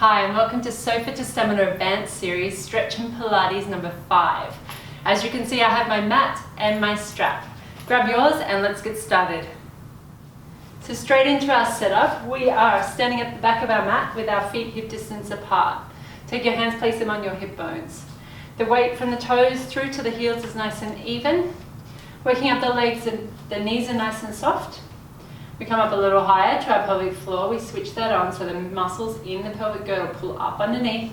Hi and welcome to Sofa to Stamina Advanced Series Stretch and Pilates number 5. As you can see, I have my mat and my strap. Grab yours and let's get started. So straight into our setup, we are standing at the back of our mat with our feet hip distance apart. Take your hands, place them on your hip bones. The weight from the toes through to the heels is nice and even. Working up the legs, and the knees are nice and soft. We come up a little higher to our pelvic floor. We switch that on so the muscles in the pelvic girdle pull up underneath.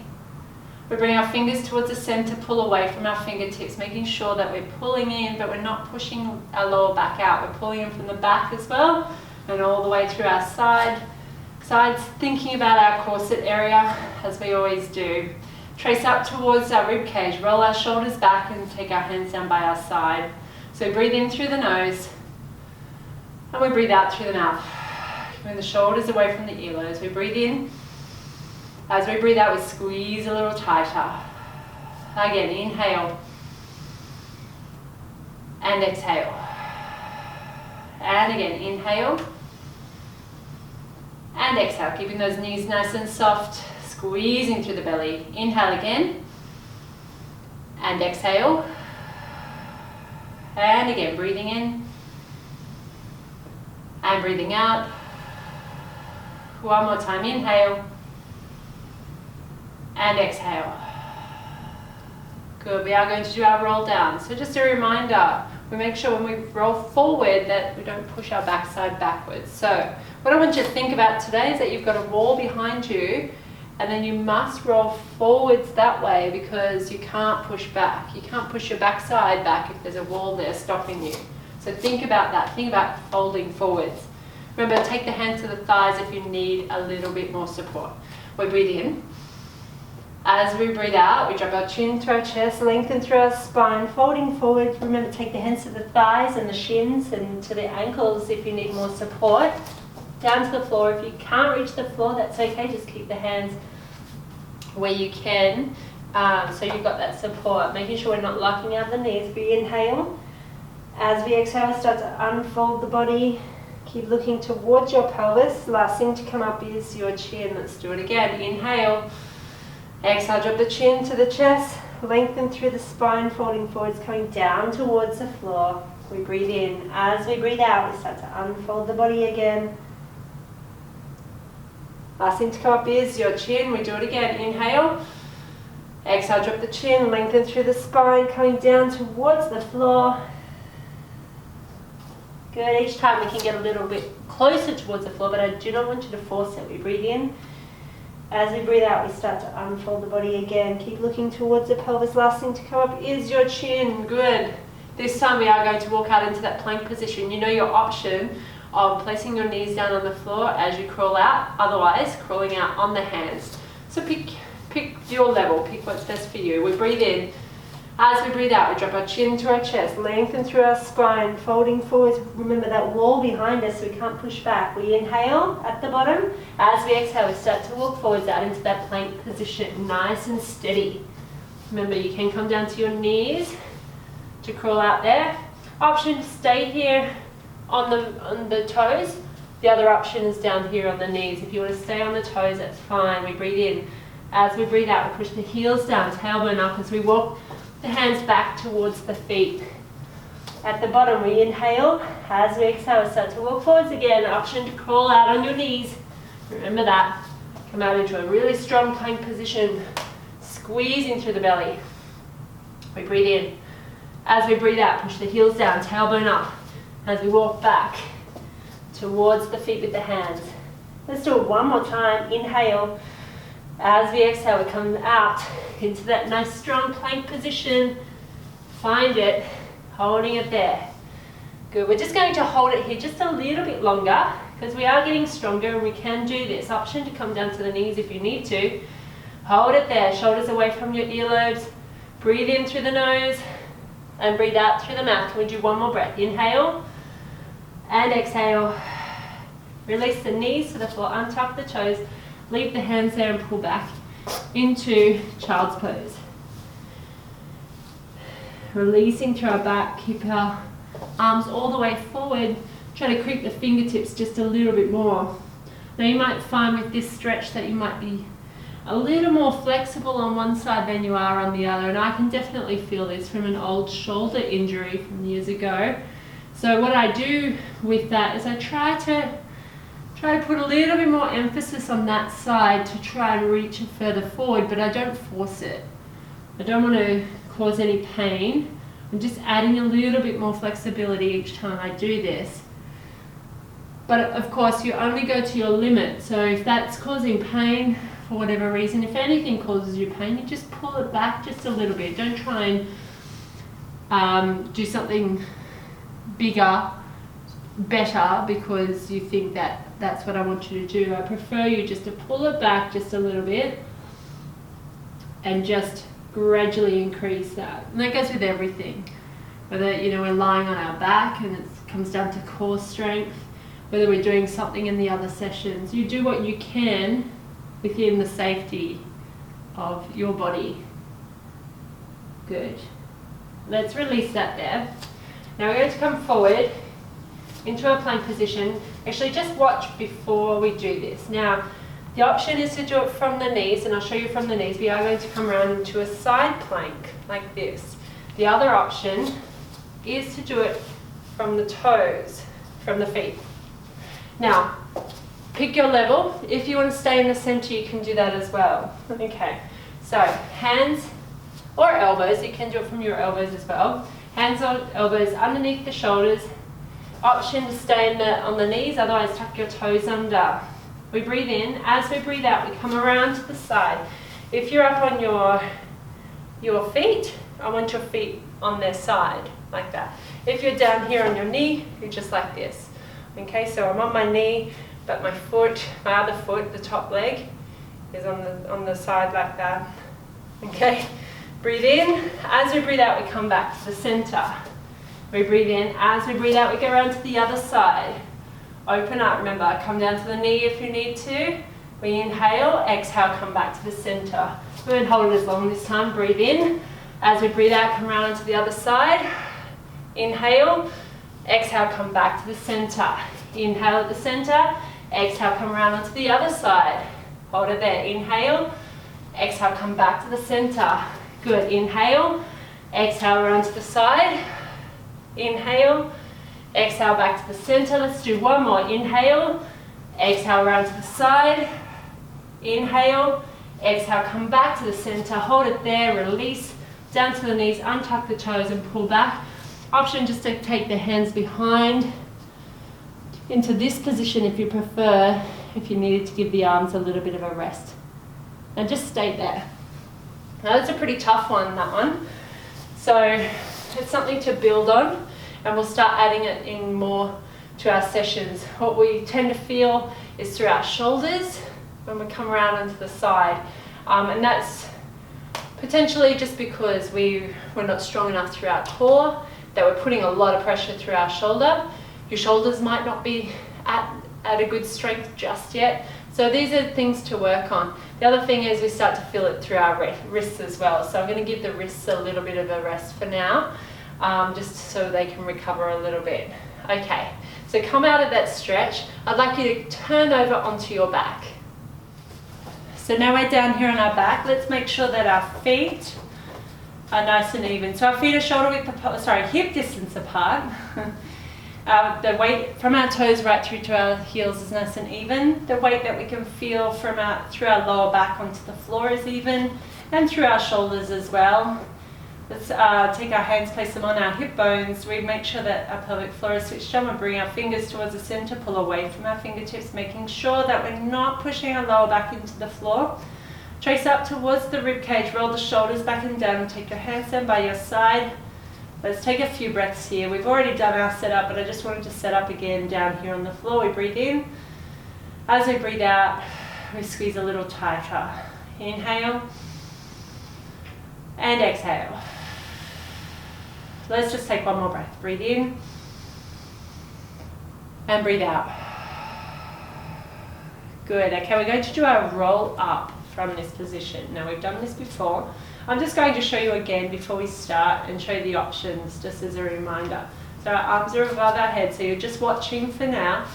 We bring our fingers towards the center, pull away from our fingertips, making sure that we're pulling in, but we're not pushing our lower back out. We're pulling in from the back as well, and all the way through our sides, thinking about our corset area, as we always do. Trace up towards our rib cage, roll our shoulders back and take our hands down by our side. So breathe in through the nose. And we breathe out through the mouth. Move the shoulders away from the earlobes. We breathe in. As we breathe out, we squeeze a little tighter. Again, inhale. And exhale. And again, inhale. And exhale, keeping those knees nice and soft, squeezing through the belly. Inhale again. And exhale. And again, breathing in. And breathing out. One more time, inhale. And exhale. Good, we are going to do our roll down. So just a reminder, we make sure when we roll forward that we don't push our backside backwards. So what I want you to think about today is that you've got a wall behind you and then you must roll forwards that way because you can't push back. You can't push your backside back if there's a wall there stopping you. So think about that, think about folding forwards. Remember, take the hands to the thighs if you need a little bit more support. We breathe in. As we breathe out, we drop our chin to our chest, lengthen through our spine, folding forward. Remember, take the hands to the thighs and the shins and to the ankles if you need more support. Down to the floor. If you can't reach the floor, that's okay. Just keep the hands where you can. So you've got that support. Making sure we're not locking out the knees. We inhale. As we exhale, start to unfold the body. Keep looking towards your pelvis. Last thing to come up is your chin. Let's do it again. Inhale. Exhale, drop the chin to the chest. Lengthen through the spine, folding forwards, coming down towards the floor. We breathe in. As we breathe out, we start to unfold the body again. Last thing to come up is your chin. We do it again. Inhale. Exhale, drop the chin, lengthen through the spine, coming down towards the floor. Good, each time we can get a little bit closer towards the floor, but I do not want you to force it. We breathe in. As we breathe out, we start to unfold the body again. Keep looking towards the pelvis. Last thing to come up is your chin. Good. This time we are going to walk out into that plank position. You know your option of placing your knees down on the floor as you crawl out, otherwise crawling out on the hands. So pick your level, pick what's best for you. We breathe in. As we breathe out, we drop our chin to our chest, lengthen through our spine, folding forwards. Remember that wall behind us, so we can't push back. We inhale at the bottom. As we exhale, we start to walk forwards out into that plank position, nice and steady. Remember, you can come down to your knees to crawl out there. Option to stay here on the toes. The other option is down here on the knees. If you want to stay on the toes, that's fine. We breathe in. As we breathe out, we push the heels down, tailbone up as we walk the hands back towards the feet. At the bottom, we inhale. As we exhale, we start to walk forwards again. Option to crawl out on your knees. Remember that. Come out into a really strong plank position, squeezing through the belly. We breathe in. As we breathe out, push the heels down, tailbone up. As we walk back towards the feet with the hands. Let's do it one more time. Inhale. As we exhale, we come out into that nice strong plank position. Find it, holding it there. Good, we're just going to hold it here just a little bit longer because we are getting stronger and we can do this. Option to come down to the knees if you need to. Hold it there, shoulders away from your earlobes. Breathe in through the nose and breathe out through the mouth. Can we do one more breath? Inhale and exhale. Release the knees to the floor, untuck the toes. Leave the hands there and pull back into child's pose. Releasing through our back, keep our arms all the way forward. Try to creep the fingertips just a little bit more. Now you might find with this stretch that you might be a little more flexible on one side than you are on the other, and I can definitely feel this from an old shoulder injury from years ago. So what I do with that is I try to put a little bit more emphasis on that side to try and reach it further forward, but I don't force it. I don't want to cause any pain. I'm just adding a little bit more flexibility each time I do this. But of course, you only go to your limit. So if that's causing pain for whatever reason, if anything causes you pain, you just pull it back just a little bit. Don't try and do something bigger, better, because you think that that's what I want you to do. I prefer you just to pull it back just a little bit and just gradually increase that. And that goes with everything. Whether, you know, we're lying on our back and it comes down to core strength, whether we're doing something in the other sessions, you do what you can within the safety of your body. Good. Let's release that there. Now we're going to come forward into a plank position. Actually, just watch before we do this. Now, the option is to do it from the knees, and I'll show you from the knees. We are going to come around into a side plank like this. The other option is to do it from the toes, from the feet. Now, pick your level. If you want to stay in the center, you can do that as well. Okay, so hands or elbows, you can do it from your elbows as well. Hands or elbows underneath the shoulders. Option to stay on the knees, otherwise tuck your toes under. We breathe in. As we breathe out, we come around to the side. If you're up on your feet, I want your feet on their side, like that. If you're down here on your knee, you're just like this. Okay, so I'm on my knee, but my other foot, the top leg, is on the side like that. Okay, breathe in. As we breathe out, we come back to the center. We breathe in. As we breathe out, we go around to the other side. Open up, remember, come down to the knee if you need to. We inhale, exhale, come back to the center. We won't hold it as long this time. Breathe in. As we breathe out, come around to the other side. Inhale, exhale, come back to the center. Inhale at the center, exhale, come around onto the other side. Hold it there. Inhale, exhale, come back to the center. Good. Inhale, exhale, around to the side. Inhale, exhale, back to the center. Let's do one more. Inhale, exhale, around to the side. Inhale, exhale, come back to the center. Hold it there. Release down to the knees, untuck the toes and pull back. Option just to take the hands behind into this position if you prefer, if you needed to give the arms a little bit of a rest. And just stay there. Now that's a pretty tough one, that one. So it's something to build on, and we'll start adding it in more to our sessions. What we tend to feel is through our shoulders when we come around onto the side. And that's potentially just because we're not strong enough through our core, that we're putting a lot of pressure through our shoulder. Your shoulders might not be at a good strength just yet. So these are things to work on. The other thing is we start to feel it through our wrists as well. So I'm going to give the wrists a little bit of a rest for now, just so they can recover a little bit. Okay, so come out of that stretch. I'd like you to turn over onto your back. So now we're down here on our back. Let's make sure that our feet are nice and even. So our feet are hip distance apart. The weight from our toes right through to our heels is nice and even. The weight that we can feel through our lower back onto the floor is even, and through our shoulders as well. Let's take our hands, place them on our hip bones. We make sure that our pelvic floor is switched on. We bring our fingers towards the center, pull away from our fingertips, making sure that we're not pushing our lower back into the floor. Trace up towards the rib cage, roll the shoulders back and down, take your hands down by your side. Let's take a few breaths here. We've already done our setup, but I just wanted to set up again down here on the floor. We breathe in. As we breathe out, we squeeze a little tighter. Inhale and exhale. Let's just take one more breath. Breathe in and breathe out. Good. Okay, we're going to do our roll up from this position. Now we've done this before. I'm just going to show you again before we start and show you the options just as a reminder. So our arms are above our head, so you're just watching for now.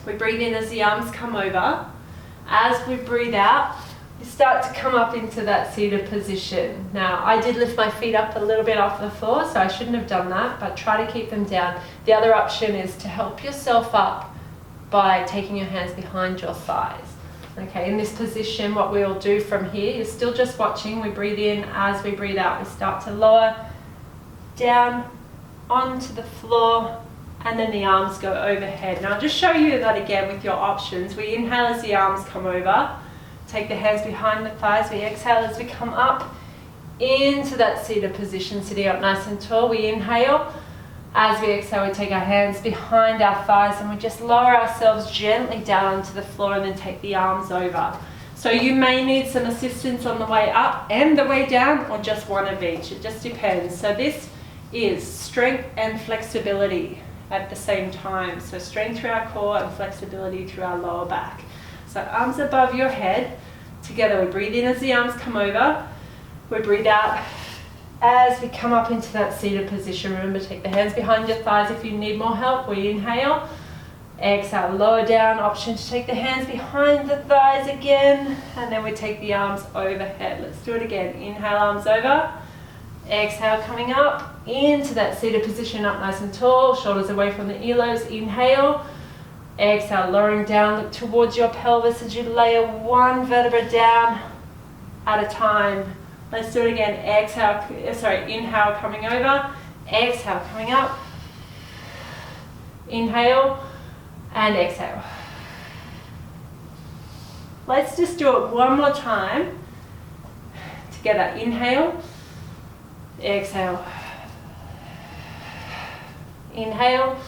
We breathe in as the arms come over. As we breathe out, you start to come up into that seated position. Now, I did lift my feet up a little bit off the floor, so I shouldn't have done that, but try to keep them down. The other option is to help yourself up by taking your hands behind your thighs. Okay, in this position, what we'll do from here, you're still just watching. We breathe in, as we breathe out, we start to lower down onto the floor, and then the arms go overhead. Now I'll just show you that again with your options. We inhale as the arms come over, take the hands behind the thighs. We exhale as we come up into that seated position, sitting up nice and tall. We inhale. As we exhale, we take our hands behind our thighs and we just lower ourselves gently down onto the floor and then take the arms over. So you may need some assistance on the way up and the way down, or just one of each. It just depends. So this is strength and flexibility at the same time. So strength through our core and flexibility through our lower back. So arms above your head. Together we breathe in as the arms come over. We breathe out as we come up into that seated position. Remember, take the hands behind your thighs if you need more help. We inhale. Exhale, lower down. Option to take the hands behind the thighs again. And then we take the arms overhead. Let's do it again. Inhale, arms over. Exhale, coming up into that seated position, up nice and tall. Shoulders away from the earlobes. Inhale. Exhale, lowering down. Look towards your pelvis as you layer one vertebra down at a time. Let's do it again. Inhale, coming over. Exhale, coming up. Inhale and exhale. Let's just do it one more time. Together, inhale, exhale. Inhale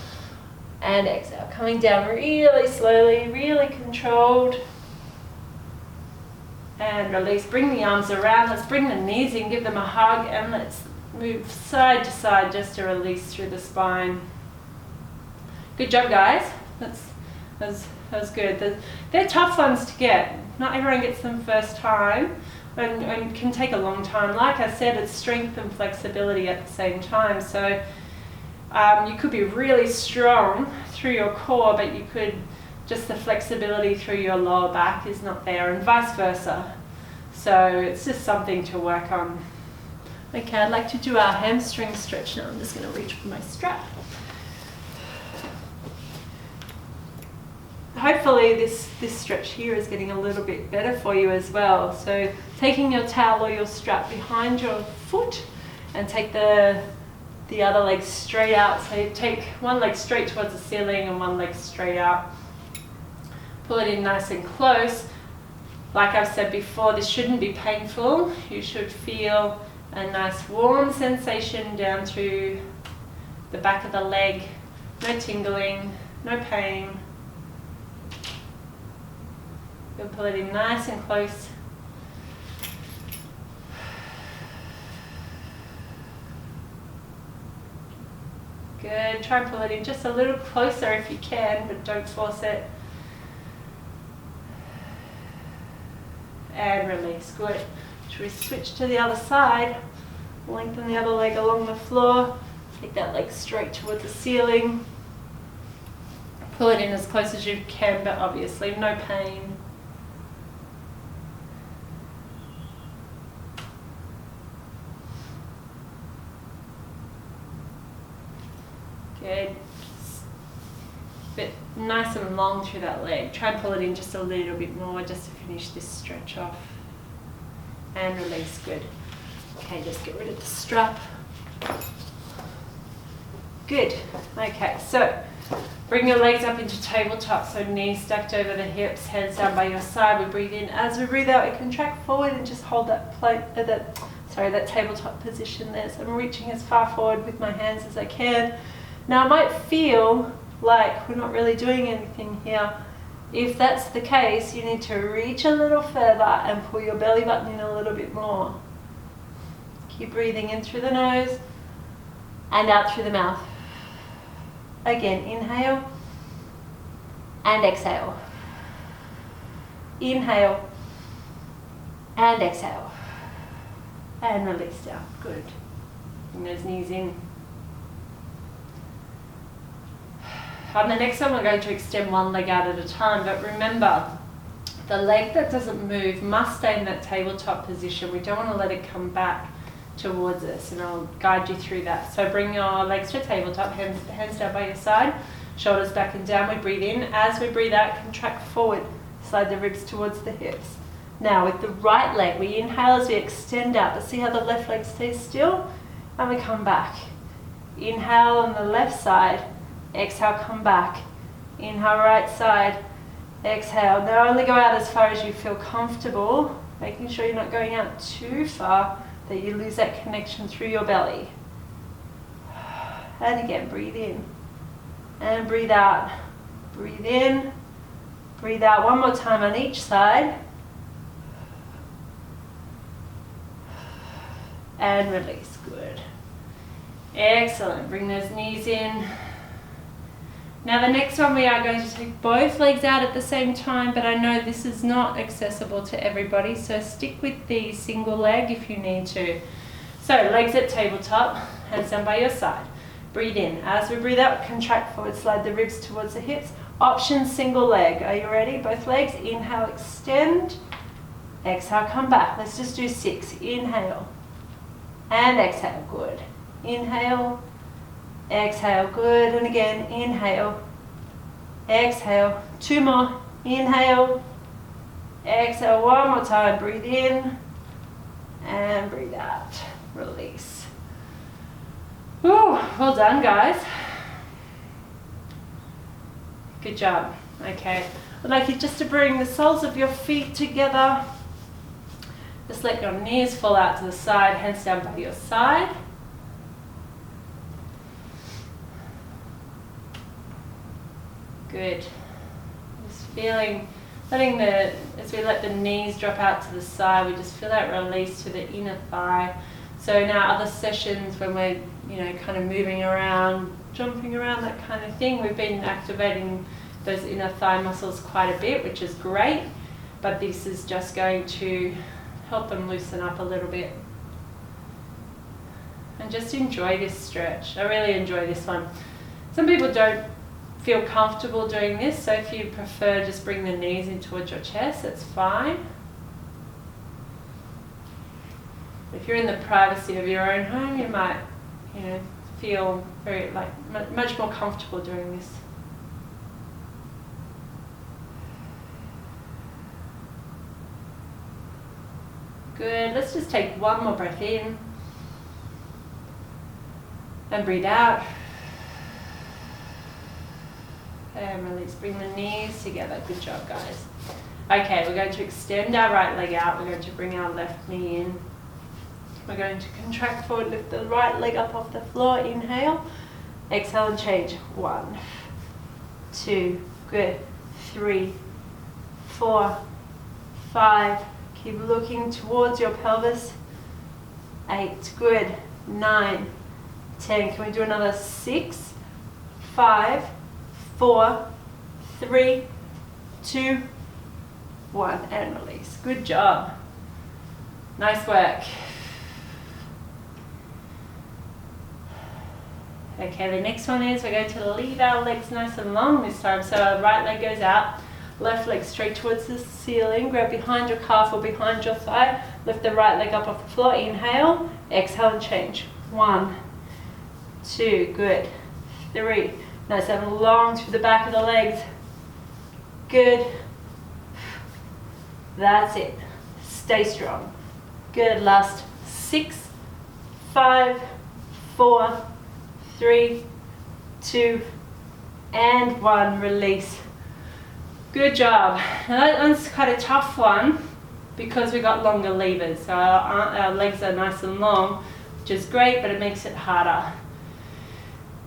and exhale. Coming down really slowly, really controlled. And release. Bring the arms around. Let's bring the knees in, give them a hug, and let's move side to side just to release through the spine. Good job, guys. That was good. They're tough ones to get. Not everyone gets them first time, and can take a long time. Like I said, it's strength and flexibility at the same time. So you could be really strong through your core, but you could just the flexibility through your lower back is not there, and vice versa. So it's just something to work on. Okay, I'd like to do our hamstring stretch now. I'm just going to reach for my strap. Hopefully this stretch here is getting a little bit better for you as well. So taking your towel or your strap behind your foot and take the other leg straight out. So you take one leg straight towards the ceiling and one leg straight out. Pull it in nice and close. Like I've said before, this shouldn't be painful. You should feel a nice warm sensation down through the back of the leg. No tingling, no pain. You'll pull it in nice and close. Good. Try and pull it in just a little closer if you can, but don't force it. And release. Good. Should we switch to the other side? Lengthen the other leg along the floor. Take that leg straight towards the ceiling. Pull it in as close as you can, but obviously no pain. Good. Bit nice and long through that leg. Try and pull it in just a little bit more just to finish this stretch off. And release. Good. Okay, just get rid of the strap. Good. Okay, so bring your legs up into tabletop, so knees stacked over the hips, hands down by your side. We breathe in. As we breathe out, we contract forward and just hold that that tabletop position there. So I'm reaching as far forward with my hands as I can. Now it might feel like we're not really doing anything here. If that's the case, you need to reach a little further and pull your belly button in a little bit more. Keep breathing in through the nose and out through the mouth. Again, inhale and exhale. Inhale and exhale. And release down. Good. Bring those knees in. On the next one, we're going to extend one leg out at a time, but remember The leg that doesn't move must stay in that tabletop position. We don't want to let it come back towards us, and I'll guide you through that. So bring your legs to tabletop, hands down by your side, shoulders back and down. We breathe in. As we breathe out, contract forward, slide the ribs towards the hips. Now with the right leg, we inhale as we extend out, but see how the left leg stays still? And we come back. Inhale on the left side, exhale, come back. Inhale, right side, exhale. Now only go out as far as you feel comfortable, making sure you're not going out too far, that you lose that connection through your belly. And again, breathe in and breathe out. Breathe in, breathe out. One more time on each side. And release, good. Excellent, bring those knees in. Now the next one, we are going to take both legs out at the same time, but I know this is not accessible to everybody, so stick with the single leg if you need to. So legs at tabletop, hands down by your side. Breathe in. As we breathe out, contract forward, slide the ribs towards the hips. Option single leg. Are you ready? Both legs. Inhale, extend. Exhale, come back. Let's just do 6. Inhale. And exhale, good. Inhale, exhale, good. And again, inhale, exhale. 2 more. Inhale, exhale. 1 more time. Breathe in and breathe out. Release. Woo, well done, guys. Good job. Okay, I'd like you just to bring the soles of your feet together. Just let your knees fall out to the side, hands down by your side. Good. Just feeling, as we let the knees drop out to the side, we just feel that release to the inner thigh. So in our other sessions, when we're, kind of moving around, jumping around, that kind of thing, we've been activating those inner thigh muscles quite a bit, which is great. But this is just going to help them loosen up a little bit. And just enjoy this stretch. I really enjoy this one. Some people don't feel comfortable doing this, so if you prefer, just bring the knees in towards your chest, that's fine. If you're in the privacy of your own home, you might, feel very, much more comfortable doing this. Good, let's just take one more breath in and breathe out. And release, bring the knees together. Good job, guys. Okay, we're going to extend our right leg out. We're going to bring our left knee in. We're going to contract forward, lift the right leg up off the floor. Inhale, exhale and change. 1, 2, good. 3, 4, 5. Keep looking towards your pelvis. 8, good. 9, 10. Can we do another 6, 5, 4, 3, 2, 1, and release. Good job. Nice work. Okay, the next one is we're going to leave our legs nice and long this time. So our right leg goes out, left leg straight towards the ceiling. Grab behind your calf or behind your thigh. Lift the right leg up off the floor. Inhale, exhale and change. 1, 2, good. 3, nice and long through the back of the legs. Good. That's it. Stay strong. Good. Last 6, 5, 4, 3, 2, and 1. Release. Good job. Now that one's quite a tough one because we got longer levers. So our legs are nice and long, which is great, but it makes it harder.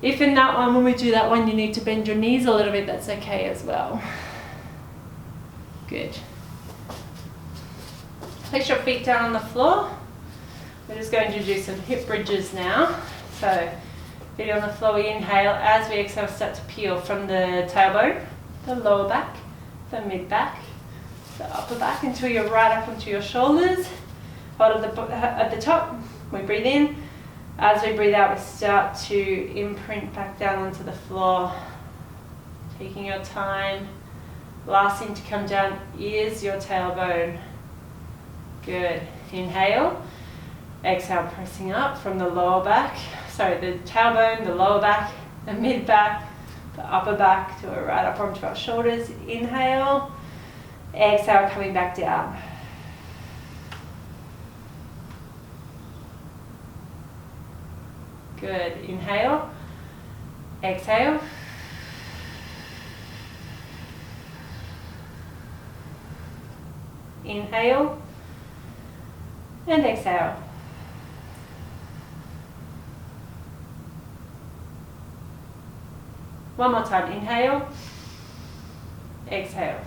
If in that one, when we do that one, you need to bend your knees a little bit, that's okay as well. Good. Place your feet down on the floor. We're just going to do some hip bridges now. So feet on the floor, we inhale. As we exhale, start to peel from the tailbone, the lower back, the mid back, the upper back, until you're right up onto your shoulders. Hold at the top, we breathe in. As we breathe out, we start to imprint back down onto the floor. Taking your time, Last thing to come down is your tailbone. Good. Inhale. Exhale, pressing up from the lower back. Sorry, the tailbone, the lower back, the mid back, the upper back to right up onto our shoulders. Inhale. Exhale, coming back down. Good. Inhale. Exhale. Inhale and exhale. One more time. Inhale, exhale.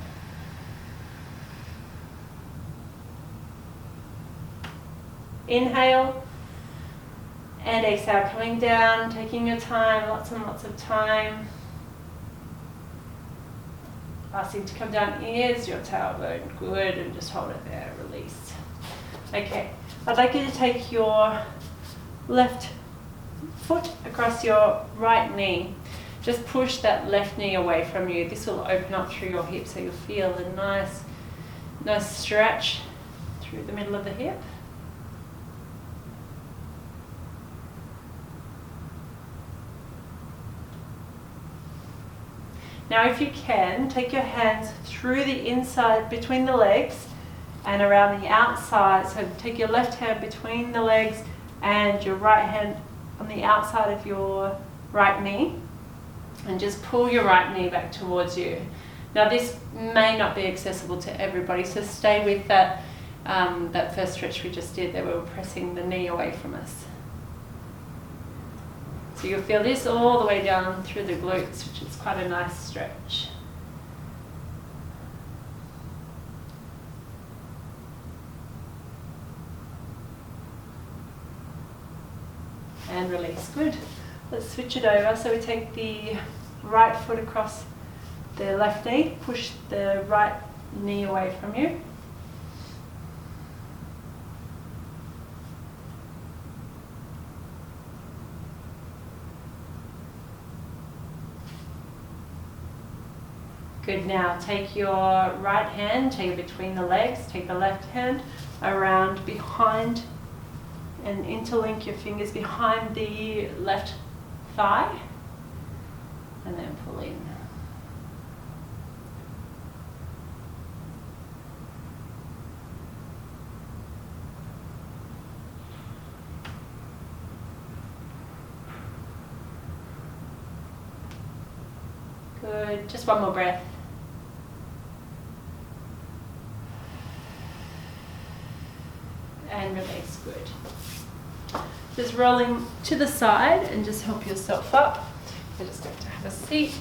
Inhale and exhale, coming down, taking your time, lots and lots of time. Last thing to come down is your tailbone. Good, and just hold it there, release. Okay, I'd like you to take your left foot across your right knee. Just push that left knee away from you. This will open up through your hip so you'll feel a nice stretch through the middle of the hip. Now if you can, take your hands through the inside between the legs and around the outside. So take your left hand between the legs and your right hand on the outside of your right knee and just pull your right knee back towards you. Now this may not be accessible to everybody, so stay with that, that first stretch we just did that we were pressing the knee away from us. So you'll feel this all the way down through the glutes, which is quite a nice stretch. And release, good. Let's switch it over. So we take the right foot across the left knee, push the right knee away from you. Good, now take your right hand, take it between the legs, take the left hand around behind and interlink your fingers behind the left thigh and then pull in. Good, just one more breath. And release, good. Just rolling to the side and just help yourself up. You're just going to have a seat.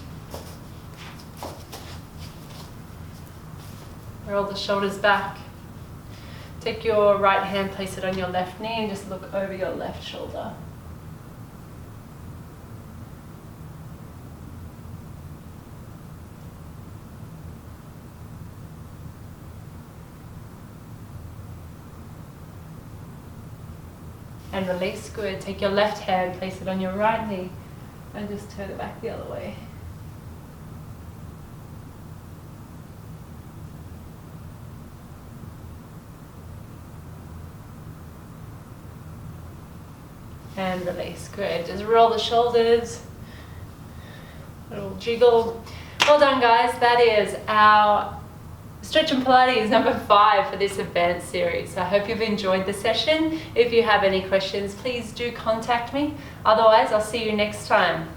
Roll the shoulders back. Take your right hand, place it on your left knee and just look over your left shoulder. And release, good. Take your left hand, place it on your right knee and just turn it back the other way. And release, good. Just roll the shoulders, little jiggle. Well done guys, that is our Stretch and Pilates number 5 for this advanced series. I hope you've enjoyed the session. If you have any questions, please do contact me. Otherwise, I'll see you next time.